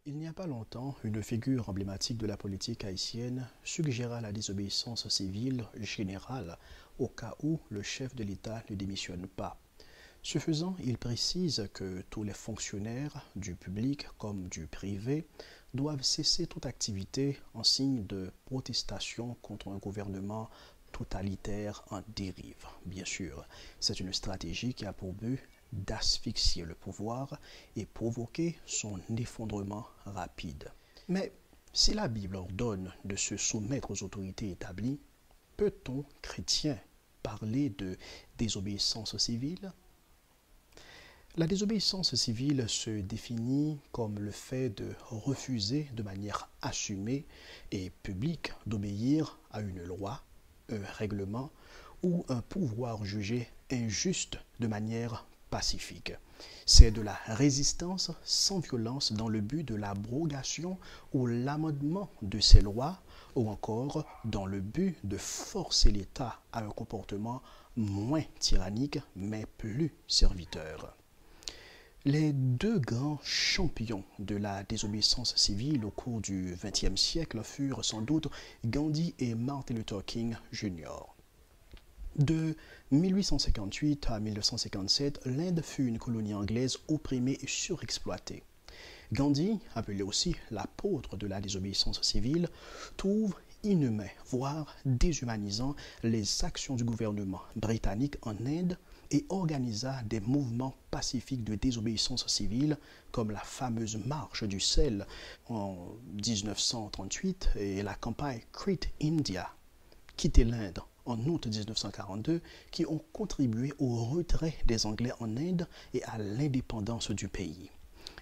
Il n'y a pas longtemps, une figure emblématique de la politique haïtienne suggéra la désobéissance civile générale au cas où le chef de l'État ne démissionne pas. Ce faisant, il précise que tous les fonctionnaires, du public comme du privé, doivent cesser toute activité en signe de protestation contre un gouvernement totalitaire en dérive. Bien sûr, c'est une stratégie qui a pour but d'asphyxier le pouvoir et provoquer son effondrement rapide. Mais si la Bible ordonne de se soumettre aux autorités établies, peut-on, chrétien, parler de désobéissance civile? La désobéissance civile se définit comme le fait de refuser de manière assumée et publique d'obéir à une loi, un règlement ou un pouvoir jugé injuste de manière pacifique. C'est de la résistance sans violence dans le but de l'abrogation ou l'amendement de ces lois ou encore dans le but de forcer l'État à un comportement moins tyrannique mais plus serviteur. Les deux grands champions de la désobéissance civile au cours du XXe siècle furent sans doute Gandhi et Martin Luther King Jr. De 1858 à 1957, l'Inde fut une colonie anglaise opprimée et surexploitée. Gandhi, appelé aussi l'apôtre de la désobéissance civile, trouve inhumain, voire déshumanisant, les actions du gouvernement britannique en Inde et organisa des mouvements pacifiques de désobéissance civile comme la fameuse marche du sel en 1938 et la campagne Quit India, quitter l'Inde en août 1942, qui ont contribué au retrait des Anglais en Inde et à l'indépendance du pays.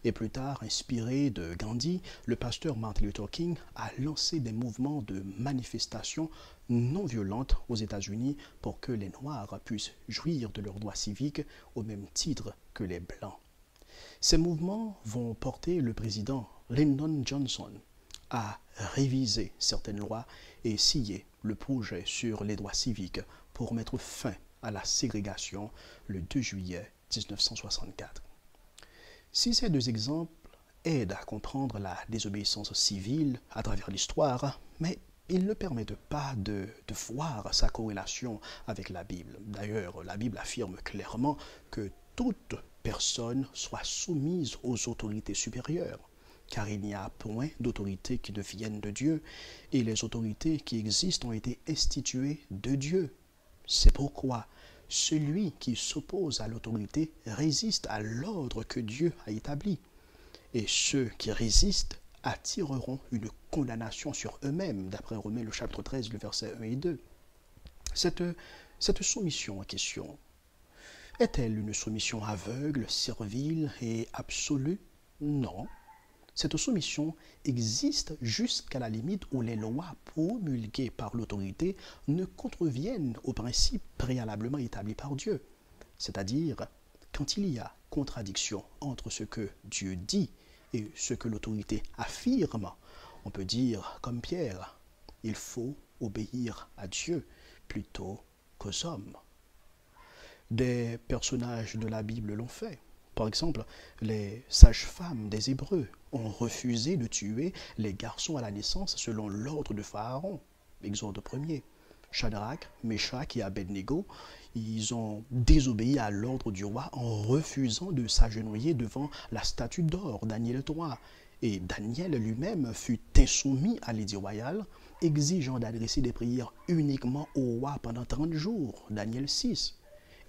Et plus tard, inspiré de Gandhi, le pasteur Martin Luther King a lancé des mouvements de manifestation non violentes aux États-Unis pour que les Noirs puissent jouir de leurs droits civiques au même titre que les Blancs. Ces mouvements vont porter le président Lyndon Johnson à réviser certaines lois et scier le projet sur les droits civiques pour mettre fin à la ségrégation le 2 juillet 1964. Si ces deux exemples aident à comprendre la désobéissance civile à travers l'histoire, mais ils ne permettent pas de voir sa corrélation avec la Bible. D'ailleurs, la Bible affirme clairement que toute personne soit soumise aux autorités supérieures, car il n'y a point d'autorités qui ne viennent de Dieu, et les autorités qui existent ont été instituées de Dieu. C'est pourquoi celui qui s'oppose à l'autorité résiste à l'ordre que Dieu a établi. Et ceux qui résistent attireront une condamnation sur eux-mêmes, d'après Romains le chapitre 13, le verset 1 et 2. Cette soumission en question, est-elle une soumission aveugle, servile et absolue? Non. Cette soumission existe jusqu'à la limite où les lois promulguées par l'autorité ne contreviennent aux principes préalablement établis par Dieu. C'est-à-dire quand il y a contradiction entre ce que Dieu dit et ce que l'autorité affirme. On peut dire, comme Pierre, il faut obéir à Dieu plutôt qu'aux hommes. Des personnages de la Bible l'ont fait. Par exemple, les sages-femmes des Hébreux ont refusé de tuer les garçons à la naissance selon l'ordre de Pharaon. Exode 1er. Shadrach, Meshach et Abednego, ils ont désobéi à l'ordre du roi en refusant de s'agenouiller devant la statue d'or, Daniel 3. Et Daniel lui-même fut insoumis à l'édit royal, exigeant d'adresser des prières uniquement au roi pendant 30 jours, Daniel 6.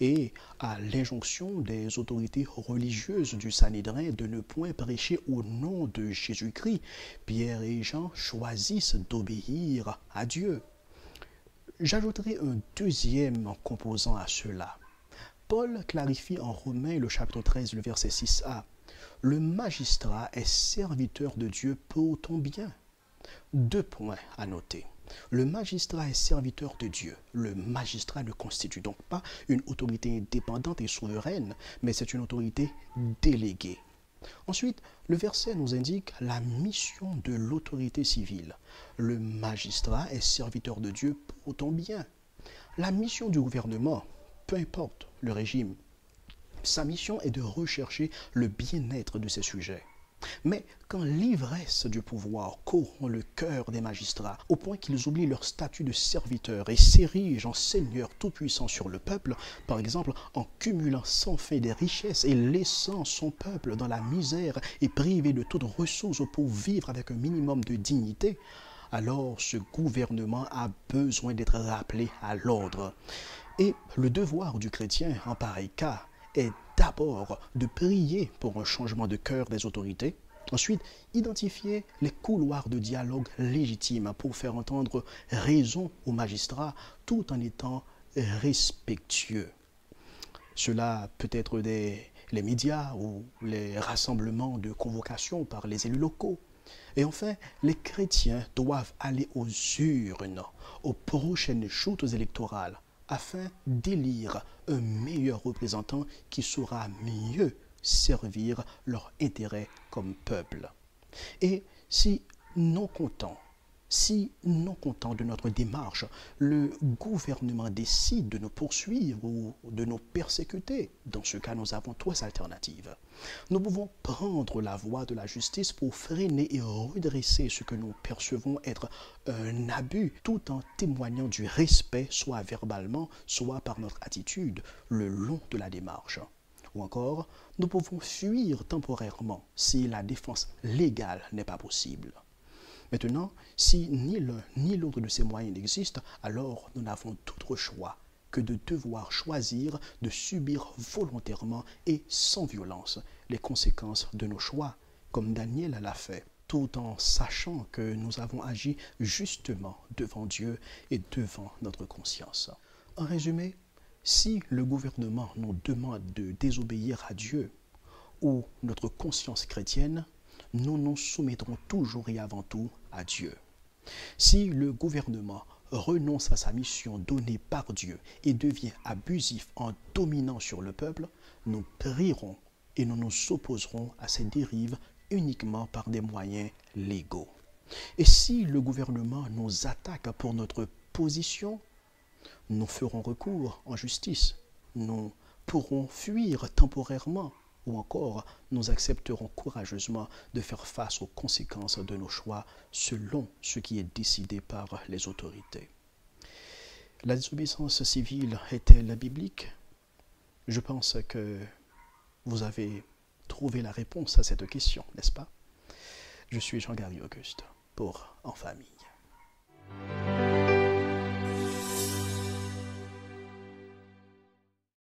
Et à l'injonction des autorités religieuses du Sanhédrin de ne point prêcher au nom de Jésus-Christ, Pierre et Jean choisissent d'obéir à Dieu. J'ajouterai un deuxième composant à cela. Paul clarifie en Romains le chapitre 13, le verset 6a. Le magistrat est serviteur de Dieu pour ton bien. Deux points à noter. Le magistrat est serviteur de Dieu. Le magistrat ne constitue donc pas une autorité indépendante et souveraine, mais c'est une autorité déléguée. Ensuite, le verset nous indique la mission de l'autorité civile. Le magistrat est serviteur de Dieu pour ton bien. La mission du gouvernement, peu importe le régime, sa mission est de rechercher le bien-être de ses sujets. Mais quand l'ivresse du pouvoir corrompt le cœur des magistrats, au point qu'ils oublient leur statut de serviteur et s'érigent en seigneur tout-puissant sur le peuple, par exemple en cumulant sans fin des richesses et laissant son peuple dans la misère et privé de toute ressource pour vivre avec un minimum de dignité, alors ce gouvernement a besoin d'être rappelé à l'ordre. Et le devoir du chrétien en pareil cas est d'abord de prier pour un changement de cœur des autorités, ensuite identifier les couloirs de dialogue légitimes pour faire entendre raison aux magistrats tout en étant respectueux. Cela peut être les médias ou les rassemblements de convocation par les élus locaux. Et enfin, les chrétiens doivent aller aux urnes, aux prochaines joutes électorales, afin d'élire un meilleur représentant qui saura mieux servir leur intérêt comme peuple. Et si non content de notre démarche, le gouvernement décide de nous poursuivre ou de nous persécuter, dans ce cas, nous avons trois alternatives. Nous pouvons prendre la voie de la justice pour freiner et redresser ce que nous percevons être un abus, tout en témoignant du respect, soit verbalement, soit par notre attitude, le long de la démarche. Ou encore, nous pouvons fuir temporairement si la défense légale n'est pas possible. Maintenant, si ni l'un ni l'autre de ces moyens n'existe, alors nous n'avons d'autre choix que de devoir choisir de subir volontairement et sans violence les conséquences de nos choix, comme Daniel l'a fait, tout en sachant que nous avons agi justement devant Dieu et devant notre conscience. En résumé, si le gouvernement nous demande de désobéir à Dieu ou notre conscience chrétienne, nous nous soumettrons toujours et avant tout à Dieu. Si le gouvernement renonce à sa mission donnée par Dieu et devient abusif en dominant sur le peuple, nous prierons et nous nous opposerons à ces dérives uniquement par des moyens légaux. Et si le gouvernement nous attaque pour notre position, nous ferons recours en justice. Nous pourrons fuir temporairement ou encore nous accepterons courageusement de faire face aux conséquences de nos choix selon ce qui est décidé par les autorités. La désobéissance civile est-elle biblique? Je pense que vous avez trouvé la réponse à cette question, n'est-ce pas? Je suis Jean-Gary Auguste pour En Famille.